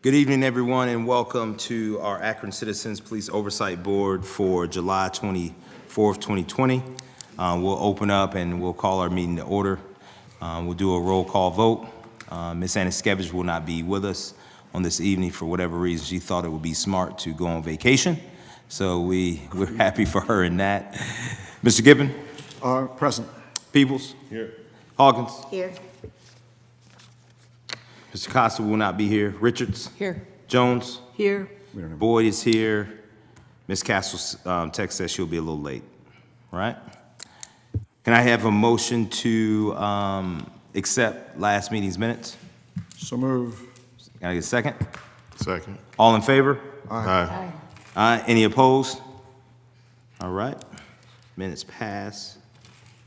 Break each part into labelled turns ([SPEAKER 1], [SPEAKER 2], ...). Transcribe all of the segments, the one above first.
[SPEAKER 1] Good evening, everyone, and welcome to our Akron Citizens Police Oversight Board for July 24th, 2020. We'll open up and we'll call our meeting to order. We'll do a roll call vote. Ms. Anaskevich will not be with us on this evening for whatever reason. She thought it would be smart to go on vacation, so we're happy for her in that. Mr. Gibbon?
[SPEAKER 2] Present.
[SPEAKER 1] Peoples? Here. Hawkins?
[SPEAKER 3] Here.
[SPEAKER 1] Mr. Costa will not be here. Richards?
[SPEAKER 3] Here.
[SPEAKER 1] Jones?
[SPEAKER 3] Here.
[SPEAKER 1] Boyd is here. Ms. Castle's text says she'll be a little late. All right? Can I have a motion to accept last meeting's minutes?
[SPEAKER 2] So move.
[SPEAKER 1] Can I get a second?
[SPEAKER 4] Second.
[SPEAKER 1] All in favor?
[SPEAKER 4] Aye.
[SPEAKER 1] Aye. Any opposed? All right. Minutes pass.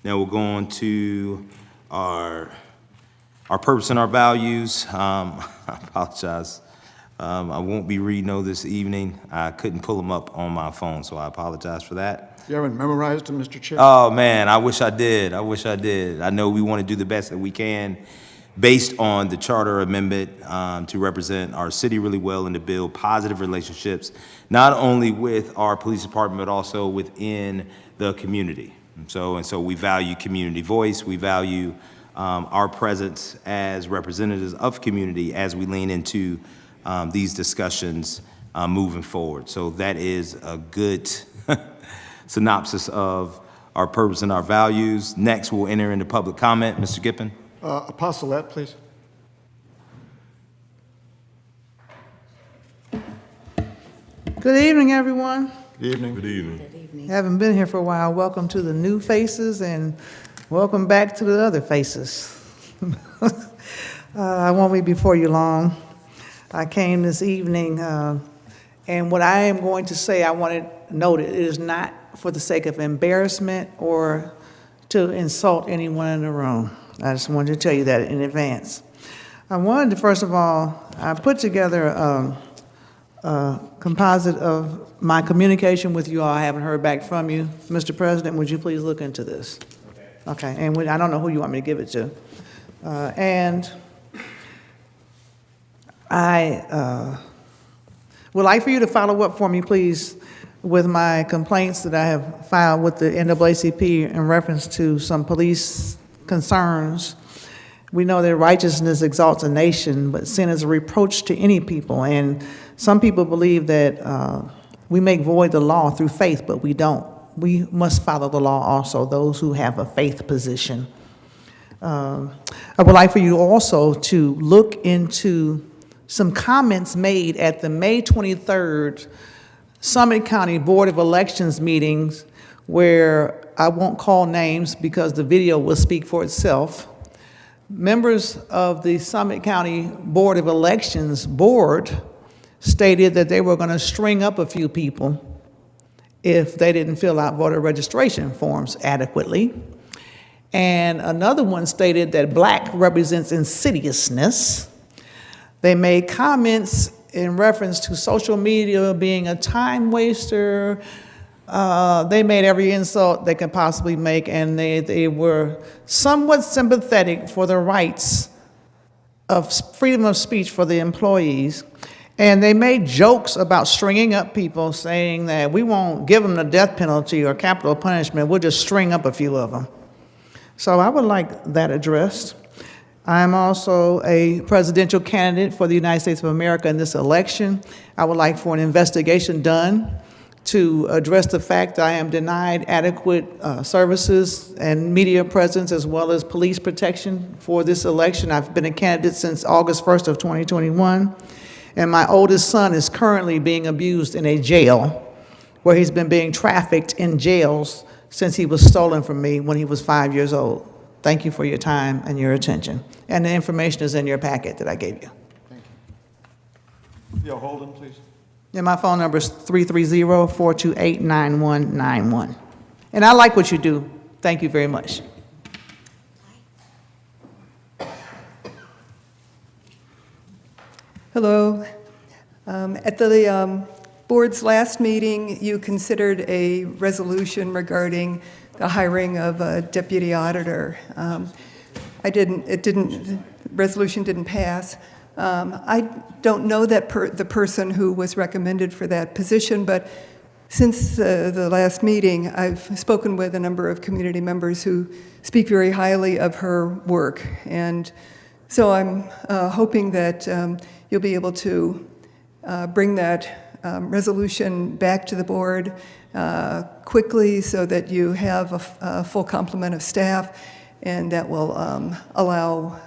[SPEAKER 1] Now we'll go on to our purpose and our values. I apologize. I won't be reading those this evening. I couldn't pull them up on my phone, so I apologize for that.
[SPEAKER 2] You haven't memorized them, Mr. Chair?
[SPEAKER 1] Oh, man, I wish I did. I know we want to do the best that we can based on the charter amendment to represent our city really well and to build positive relationships, not only with our police department, but also within the community. And so we value community voice. We value our presence as representatives of community as we lean into these discussions moving forward. So that is a good synopsis of our purpose and our values. Next, we'll enter into public comment. Mr. Gippin.
[SPEAKER 2] Apostolette, please.
[SPEAKER 3] Good evening, everyone.
[SPEAKER 2] Good evening.
[SPEAKER 4] Good evening.
[SPEAKER 3] Haven't been here for a while. Welcome to the new faces and welcome back to the other faces. I won't be before you long. I came this evening, and what I am going to say, I want to note it is not for the sake of embarrassment or to insult anyone in the room. I just wanted to tell you that in advance. I wanted to, first of all, I put together a composite of my communication with you all. I haven't heard back from you. Mr. President, would you please look into this? Okay, and I don't know who you want me to give it to. And I would like for you to follow up for me, please, with my complaints that I have filed with the NAACP in reference to some police concerns. We know that righteousness exalts a nation, but sin is a reproach to any people. And some people believe that we make void the law through faith, but we don't. We must follow the law also, those who have a faith position. I would like for you also to look into some comments made at the May 23rd Summit County Board of Elections meetings, where I won't call names because the video will speak for itself. Members of the Summit County Board of Elections board stated that they were going to string up a few people if they didn't fill out voter registration forms adequately. And another one stated that black represents insidiousness. They made comments in reference to social media being a time waster. They made every insult they could possibly make, and they were somewhat sympathetic for the rights of freedom of speech for the employees. And they made jokes about stringing up people, saying that we won't give them the death penalty or capital punishment, we'll just string up a few of them. So I would like that addressed. I'm also a presidential candidate for the United States of America in this election. I would like for an investigation done to address the fact that I am denied adequate services and media presence as well as police protection for this election. I've been a candidate since August 1st of 2021, and my oldest son is currently being abused in a jail where he's been being trafficked in jails since he was stolen from me when he was 5 years old. Thank you for your time and your attention. And the information is in your packet that I gave you.
[SPEAKER 2] Thank you. Yo, Holden, please.
[SPEAKER 3] And my phone number is 330-428-9191. And I like what you do. Thank you very much.
[SPEAKER 5] Hello. At the board's last meeting, you considered a resolution regarding the hiring of a deputy auditor. Resolution didn't pass, I don't know the person who was recommended for that position, but since the last meeting, I've spoken with a number of community members who speak very highly of her work. And so I'm hoping that you'll be able to bring that resolution back to the board quickly so that you have a full complement of staff, and that will allow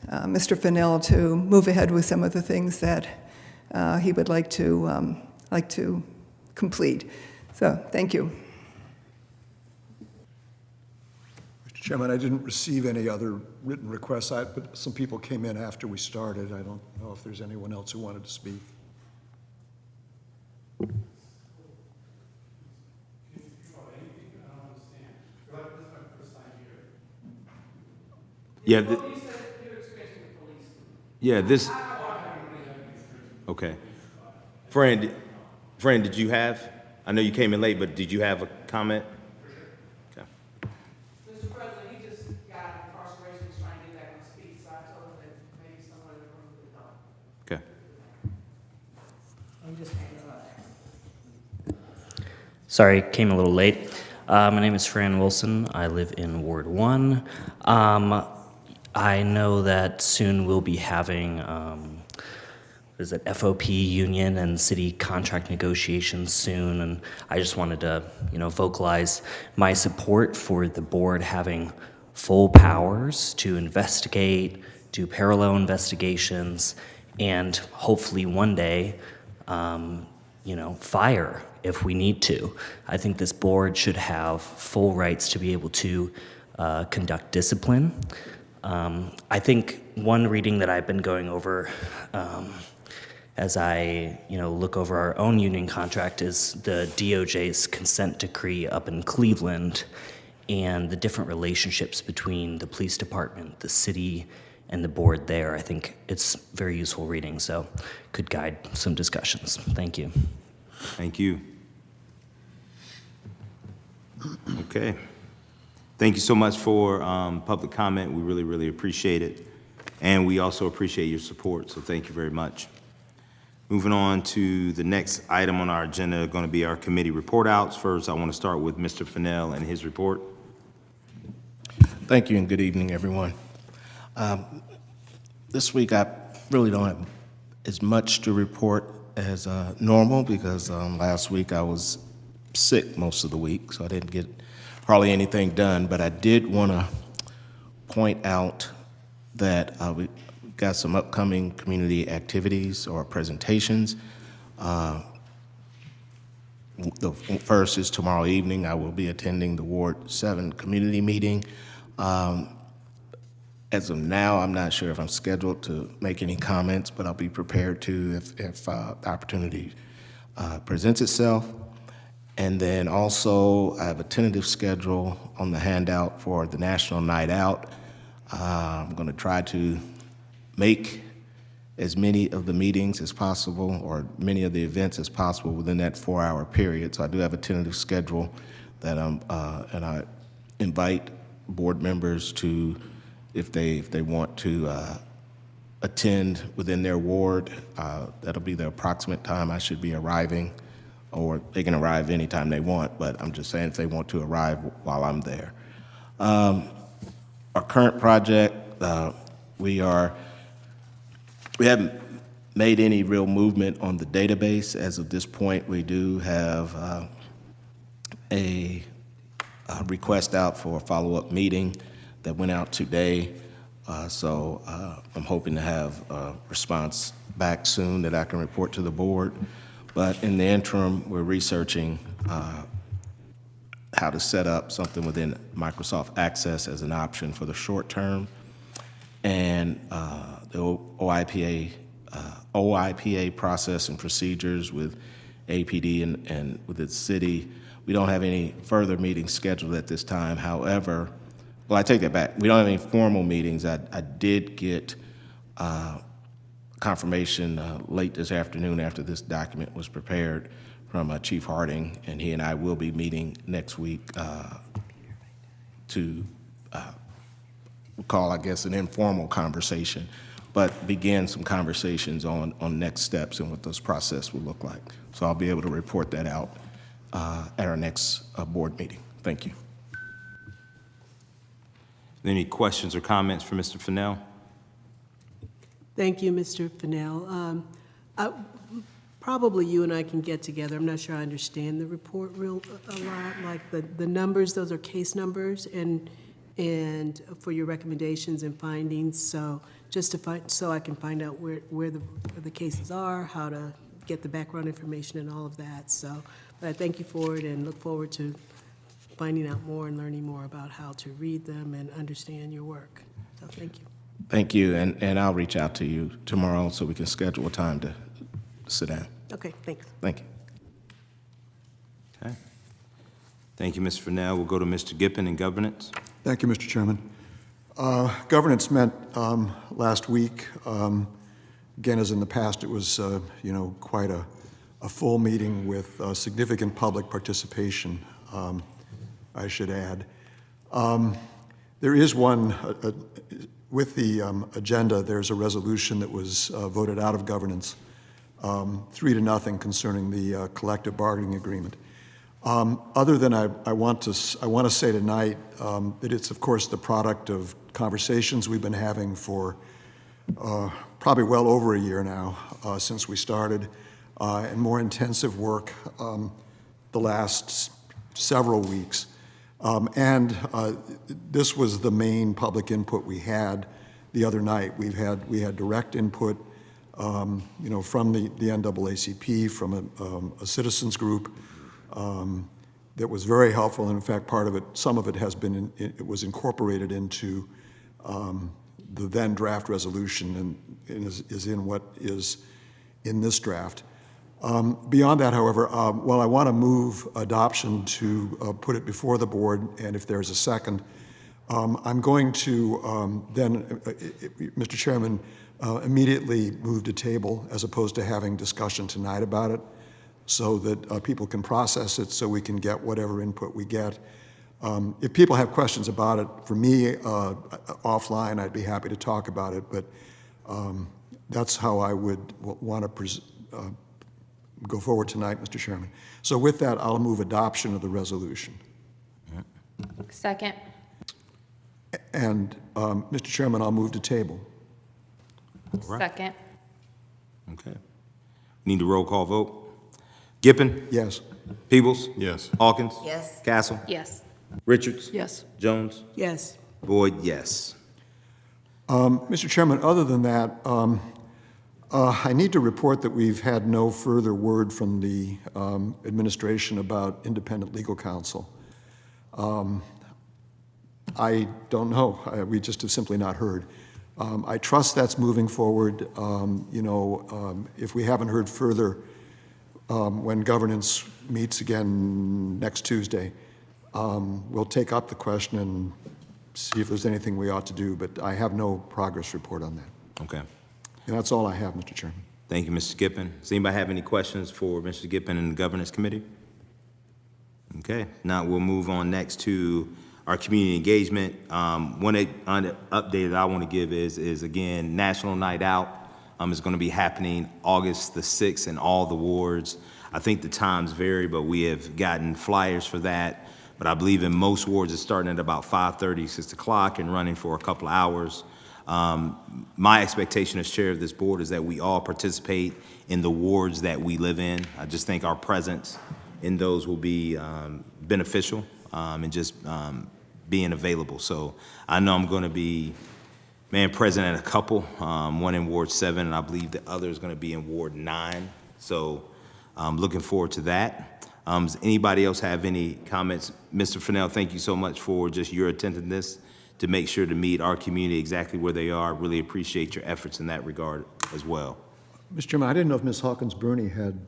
[SPEAKER 5] Mr. Fennell to move ahead with some of the things that he would like to complete. So, thank you.
[SPEAKER 2] Mr. Chairman, I didn't receive any other written requests, but some people came in after we started. I don't know if there's anyone else who wanted to speak.
[SPEAKER 1] Yeah. Yeah, this. Okay. Fran, did you have? I know you came in late, but did you have a comment? Okay.
[SPEAKER 3] Mr. President, he just got incarceration, he's trying to get back on his feet, so I told him that maybe someone in the room would help.
[SPEAKER 1] Okay.
[SPEAKER 3] He just came in.
[SPEAKER 6] Sorry, came a little late. My name is Fran Wilson. I live in Ward 1. I know that soon we'll be having FOP union and city contract negotiations soon, and I just wanted to, vocalize my support for the board having full powers to investigate, do parallel investigations, and hopefully one day, fire if we need to. I think this board should have full rights to be able to conduct discipline. I think one reading that I've been going over as I look over our own union contract is the DOJ's consent decree up in Cleveland and the different relationships between the police department, the city, and the board there. I think it's very useful reading, so could guide some discussions. Thank you.
[SPEAKER 1] Thank you. Okay. Thank you so much for public comment. We really, really appreciate it. And we also appreciate your support, so thank you very much. Moving on to the next item on our agenda, going to be our committee report outs. First, I want to start with Mr. Fennell and his report.
[SPEAKER 7] Thank you and good evening, everyone. This week I really don't have as much to report as normal because last week I was sick most of the week, so I didn't get hardly anything done. But I did want to point out that we got some upcoming community activities or presentations. The first is tomorrow evening. I will be attending the Ward 7 community meeting. As of now, I'm not sure if I'm scheduled to make any comments, but I'll be prepared to if the opportunity presents itself. And then also, I have a tentative schedule on the handout for the National Night Out. I'm going to try to make as many of the meetings as possible or many of the events as possible within that 4-hour period. So I do have a tentative schedule that and I invite board members to, if they want to attend within their ward, that'll be the approximate time I should be arriving, or they can arrive anytime they want, but I'm just saying if they want to arrive while I'm there. Our current project, we haven't made any real movement on the database. As of this point, we do have a request out for a follow-up meeting that went out today. So I'm hoping to have a response back soon that I can report to the board. But in the interim, we're researching how to set up something within Microsoft Access as an option for the short term. And the OIPA process and procedures with APD and with the city. We don't have any further meetings scheduled at this time. However, well, I take that back. We don't have any formal meetings. I did get confirmation late this afternoon after this document was prepared from Chief Harding, and he and I will be meeting next week to call, I guess, an informal conversation. but begin some conversations on next steps and what those process will look like. So I'll be able to report that out at our next board meeting. Thank you.
[SPEAKER 1] Any questions or comments for Mr. Fennell?
[SPEAKER 8] Thank you, Mr. Fennell. Probably you and I can get together. I'm not sure I understand the report a lot, like the numbers, those are case numbers, and for your recommendations and findings. So just to so I can find out where the cases are, how to get the background information and all of that. So, but I thank you for it and look forward to finding out more and learning more about how to read them and understand your work. So thank you.
[SPEAKER 7] Thank you, and I'll reach out to you tomorrow so we can schedule a time to sit down.
[SPEAKER 8] Okay, thanks.
[SPEAKER 7] Thank you.
[SPEAKER 1] Okay. Thank you, Mr. Fennell. We'll go to Mr. Gippen in governance.
[SPEAKER 2] Thank you, Mr. Chairman. Governance met last week. Again, as in the past, it was, quite a full meeting with significant public participation, I should add. There is one, with the agenda, there's a resolution that was voted out of governance, 3-0 concerning the collective bargaining agreement. Other than I want to say tonight that it's, of course, the product of conversations we've been having for probably well over a year now since we started, and more intensive work the last several weeks. This was the main public input we had the other night. We had direct input, from the NAACP, from a citizens group that was very helpful. And in fact, part of it, some of it it was incorporated into the then draft resolution and is in what is in this draft. Beyond that, however, while I want to move adoption to put it before the board, and if there's a second, I'm going to then, Mr. Chairman, immediately move to table as opposed to having discussion tonight about it, so that people can process it, so we can get whatever input we get. If people have questions about it, for me, offline, I'd be happy to talk about it, but that's how I would want to go forward tonight, Mr. Chairman. So with that, I'll move adoption of the resolution.
[SPEAKER 9] Second.
[SPEAKER 2] And, Mr. Chairman, I'll move to table.
[SPEAKER 1] Right.
[SPEAKER 9] Second.
[SPEAKER 1] Okay. Need a roll call vote. Gippen?
[SPEAKER 2] Yes.
[SPEAKER 1] Peebles?
[SPEAKER 4] Yes.
[SPEAKER 1] Hawkins?
[SPEAKER 9] Yes.
[SPEAKER 1] Castle?
[SPEAKER 9] Yes.
[SPEAKER 1] Richards?
[SPEAKER 8] Yes.
[SPEAKER 1] Jones?
[SPEAKER 8] Yes.
[SPEAKER 1] Boyd, yes.
[SPEAKER 2] Mr. Chairman, other than that, I need to report that we've had no further word from the administration about independent legal counsel. I don't know. We just have simply not heard. I trust that's moving forward. If we haven't heard further when governance meets again next Tuesday, we'll take up the question and see if there's anything we ought to do, but I have no progress report on that.
[SPEAKER 1] Okay.
[SPEAKER 2] And that's all I have, Mr. Chairman.
[SPEAKER 1] Thank you, Mr. Gippen. Does anybody have any questions for Mr. Gippen and the Governance Committee? Okay, now we'll move on next to our community engagement. One update that I want to give is again, National Night Out is going to be happening August the 6th in all the wards. I think the times vary, but we have gotten flyers for that. But I believe in most wards it's starting at about 5:30, 6 o'clock and running for a couple of hours. My expectation as chair of this board is that we all participate in the wards that we live in. I just think our presence in those will be beneficial and just being available. So I know I'm going to be present at a couple, one in Ward 7, and I believe the other is going to be in Ward 9. So I'm looking forward to that. Does anybody else have any comments? Mr. Fennell, thank you so much for just your attentiveness to make sure to meet our community exactly where they are. Really appreciate your efforts in that regard as well.
[SPEAKER 2] Mr. Chairman, I didn't know if Ms. Hawkins-Burney had...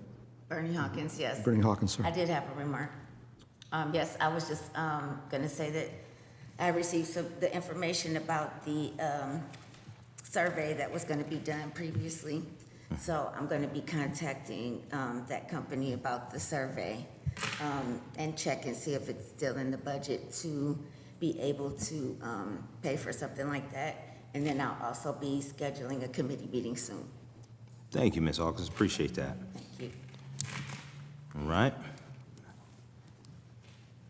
[SPEAKER 9] Bernie Hawkins, yes.
[SPEAKER 2] Bernie Hawkins, sir.
[SPEAKER 9] I did have a remark. Yes, I was just going to say that I received the information about the survey that was going to be done previously. So I'm going to be contacting that company about the survey and check and see if it's still in the budget to be able to pay for something like that. And then I'll also be scheduling a committee meeting soon.
[SPEAKER 1] Thank you, Ms. Hawkins, appreciate that.
[SPEAKER 9] Thank you.
[SPEAKER 1] All right.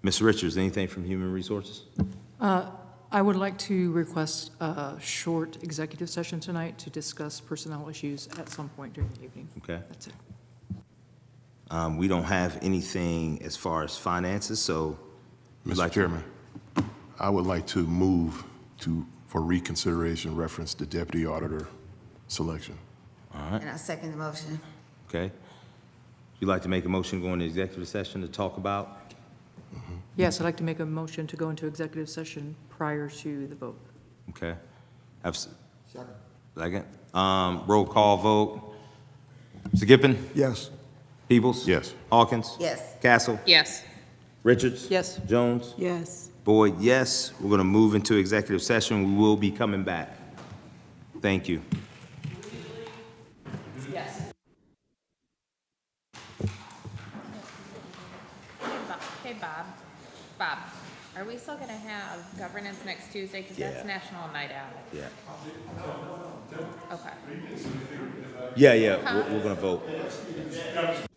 [SPEAKER 1] Ms. Richards, anything from Human Resources?
[SPEAKER 10] I would like to request a short executive session tonight to discuss personnel issues at some point during the evening.
[SPEAKER 1] Okay.
[SPEAKER 10] That's it.
[SPEAKER 1] We don't have anything as far as finances, so. we'd
[SPEAKER 4] Mr.
[SPEAKER 1] like to-
[SPEAKER 4] Chairman, I would like to move for reconsideration reference the deputy auditor selection.
[SPEAKER 9] And I second the motion.
[SPEAKER 1] Okay. You'd like to make a motion to go into executive session to talk about?
[SPEAKER 10] Yes, I'd like to make a motion to go into executive session prior to the vote.
[SPEAKER 1] Okay. Second. Roll call vote. Mr. Gippin?
[SPEAKER 2] Yes.
[SPEAKER 1] Peebles?
[SPEAKER 4] Yes.
[SPEAKER 1] Hawkins?
[SPEAKER 9] Yes.
[SPEAKER 1] Castle?
[SPEAKER 11] Yes.
[SPEAKER 1] Richards?
[SPEAKER 10] Yes.
[SPEAKER 1] Jones?
[SPEAKER 8] Yes.
[SPEAKER 1] Boyd, yes. We're going to move into executive session. We will be coming back. Thank you.
[SPEAKER 10] Yes.
[SPEAKER 11] Hey, Bob. Bob, are we still gonna have governance next Tuesday? Because that's
[SPEAKER 1] Yeah.
[SPEAKER 11] National Night Out.
[SPEAKER 1] Yeah.
[SPEAKER 11] Okay.
[SPEAKER 1] Yeah. We're going to vote.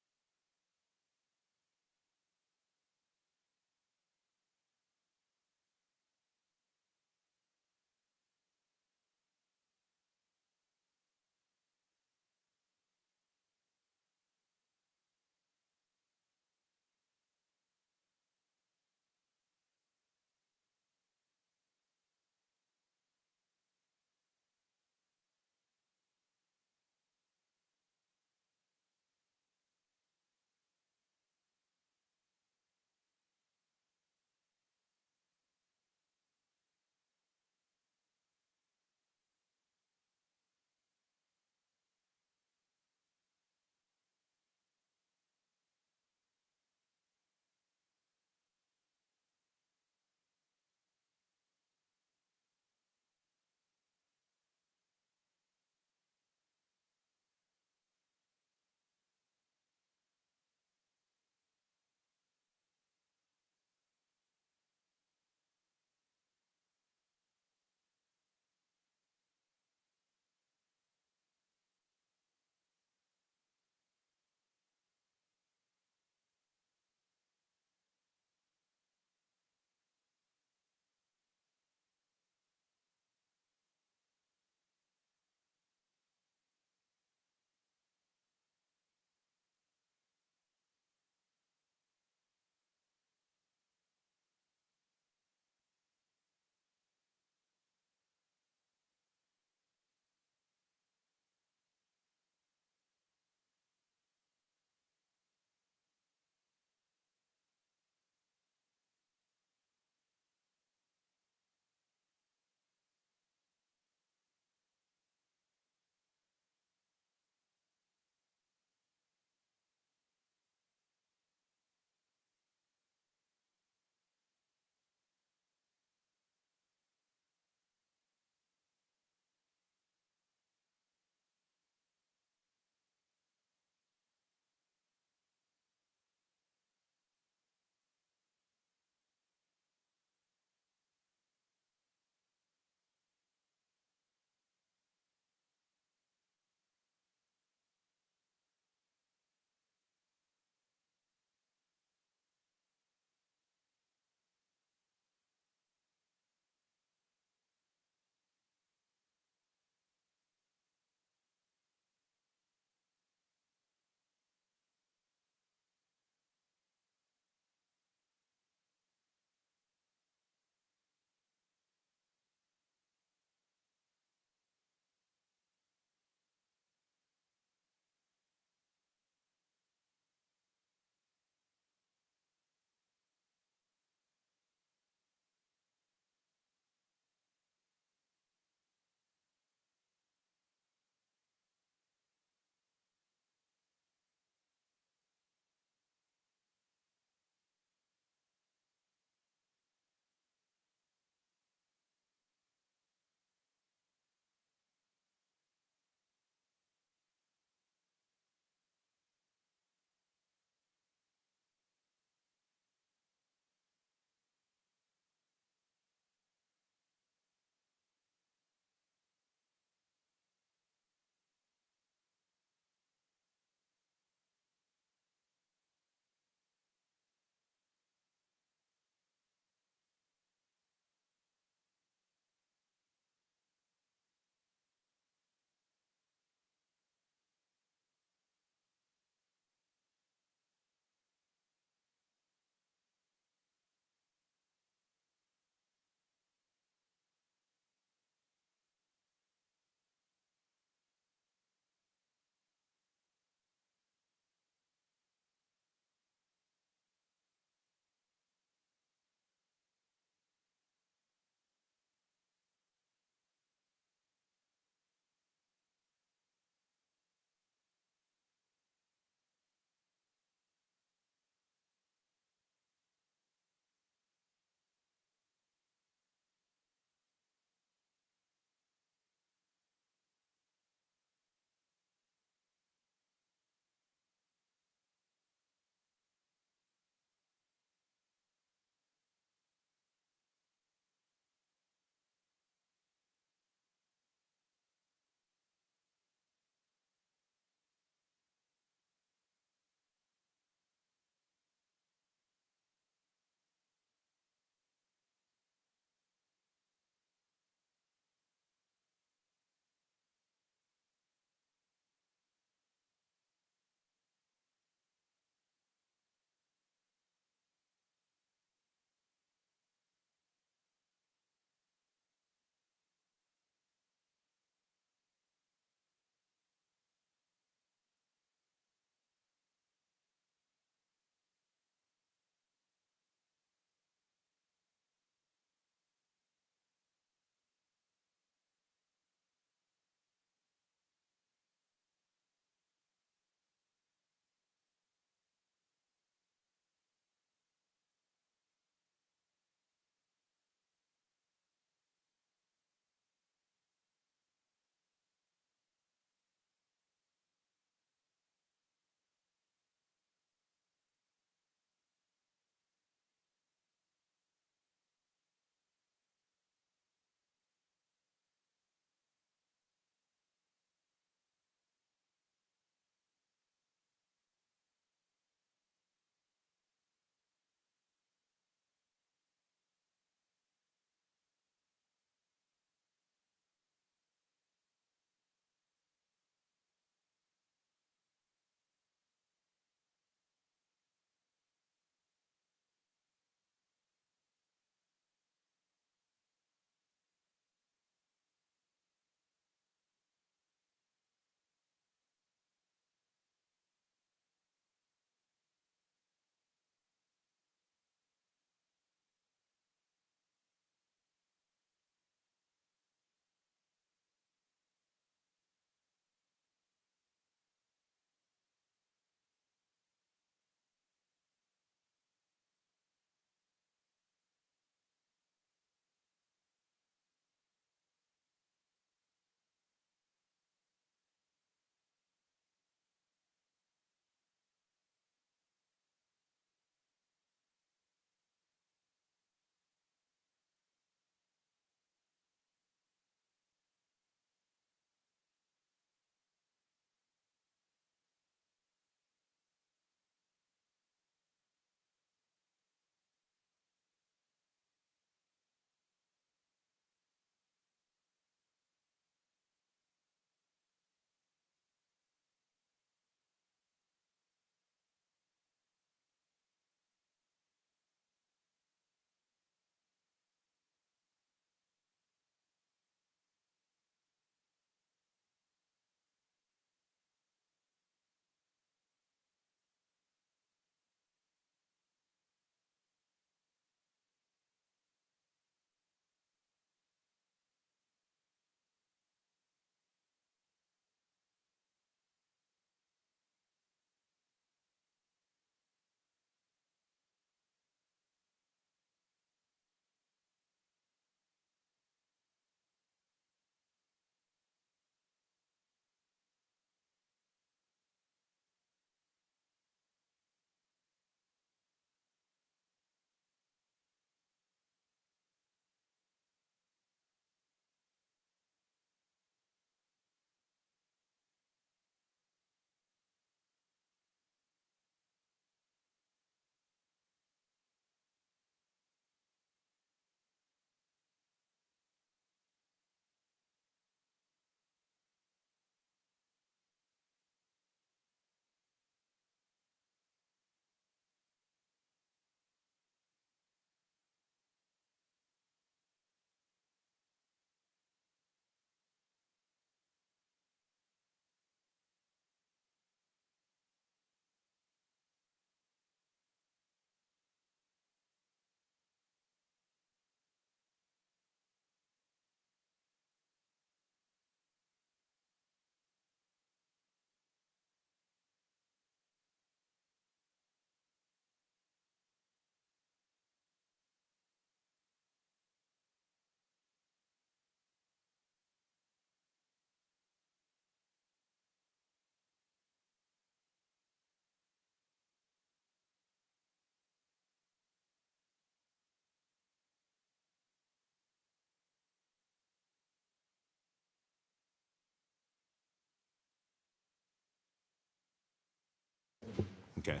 [SPEAKER 1] Okay.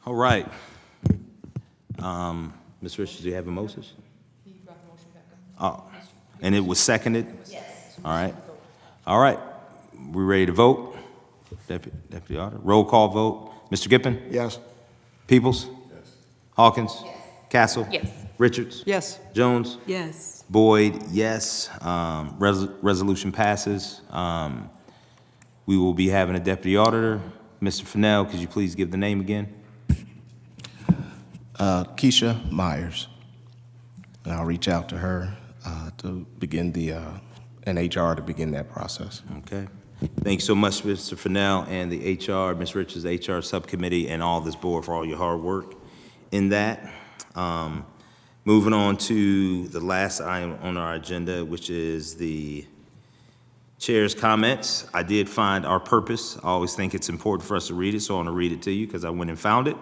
[SPEAKER 1] All right. Ms. Richards, do you have a motion? Oh, and it was seconded? Yes. All right. All right. We ready to vote? Deputy Auditor, roll call vote. Mr. Gippen?
[SPEAKER 2] Yes.
[SPEAKER 1] Peoples? Yes. Hawkins? Yes. Castle?
[SPEAKER 11] Yes.
[SPEAKER 1] Richards?
[SPEAKER 10] Yes.
[SPEAKER 1] Jones?
[SPEAKER 8] Yes.
[SPEAKER 1] Boyd, yes. Resolution passes. We will be having a deputy auditor. Mr. Fennell, could you please give the name again?
[SPEAKER 7] Keisha Myers. And I'll reach out to her to begin and HR to begin that process.
[SPEAKER 1] Okay. Thank you so much, Mr. Fennell, and the HR, Ms. Richards, HR Subcommittee, and all this board for all your hard work in that. Moving on to the last item on our agenda, which is the chair's comments. I did find our purpose. I always think it's important for us to read it, so I want to read it to you because I went and found it.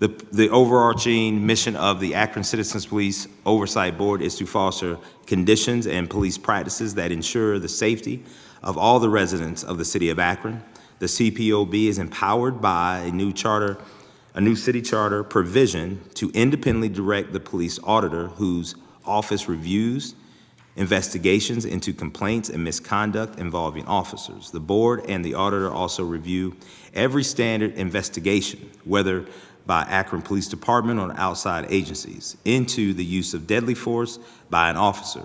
[SPEAKER 1] The overarching mission of the Akron Citizens Police Oversight Board is to foster conditions and police practices that ensure the safety of all the residents of the city of Akron. The CPOB is empowered by a new city charter provision to independently direct the police auditor, whose office reviews investigations into complaints and misconduct involving officers. The board and the auditor also review every standard investigation, whether by Akron Police Department or outside agencies, into the use of deadly force by an officer.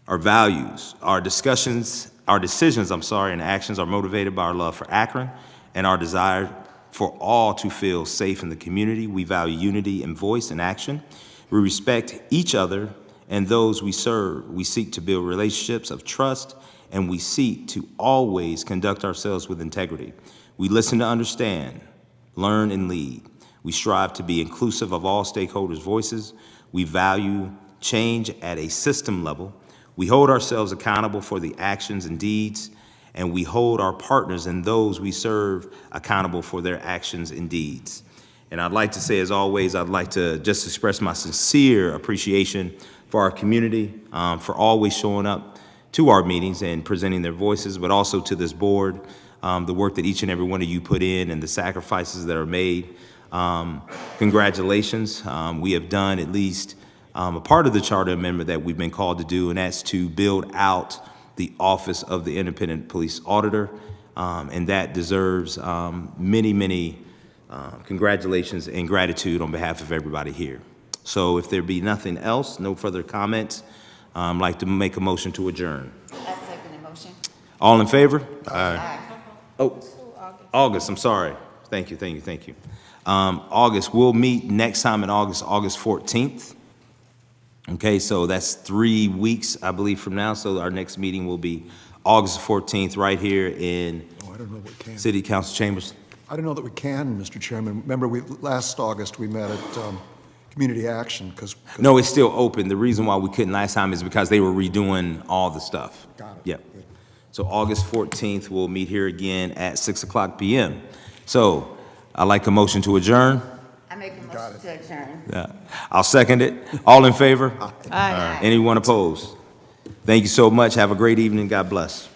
[SPEAKER 1] Our values, our decisions, and actions are motivated by our love for Akron and our desire for all to feel safe in the community. We value unity in voice and action. We respect each other and those we serve. We seek to build relationships of trust, and we seek to always conduct ourselves with integrity. We listen to understand, learn, and lead. We strive to be inclusive of all stakeholders' voices. We value change at a system level. We hold ourselves accountable for the actions and deeds, and we hold our partners and those we serve accountable for their actions and deeds. And I'd like to say, as always, I'd like to just express my sincere appreciation for our community, for always showing up to our meetings and presenting their voices, but also to this board, the work that each and every one of you put in and the sacrifices that are made. Congratulations. We have done at least a part of the charter amendment that we've been called to do, and that's to build out the Office of the Independent Police Auditor, and that deserves many congratulations and gratitude on behalf of everybody here. So if there be nothing else, no further comments, I'd like to make a motion to adjourn.
[SPEAKER 9] I second the motion.
[SPEAKER 1] All in favor?
[SPEAKER 9] Aye.
[SPEAKER 1] Oh, August, I'm sorry. Thank you. August, we'll meet next time in August 14th. Okay, so that's 3 weeks, I believe, from now. So our next meeting will be August 14th right here in
[SPEAKER 2] I don't know what can.
[SPEAKER 1] City Council Chambers.
[SPEAKER 2] I don't know that we can, Mr. Chairman. Remember, last August, we met at Community Action, because...
[SPEAKER 1] No, it's still open. The reason why we couldn't last time is because they were redoing all the stuff.
[SPEAKER 2] Got it.
[SPEAKER 1] Yep. Good. So August 14th, we'll meet here again at 6:00 p.m. So I'd like a motion to adjourn.
[SPEAKER 9] I make a motion to adjourn.
[SPEAKER 1] Yeah. I'll second it. All in favor?
[SPEAKER 3] Aye.
[SPEAKER 1] Anyone opposed? Thank you so much. Have a great evening. God bless.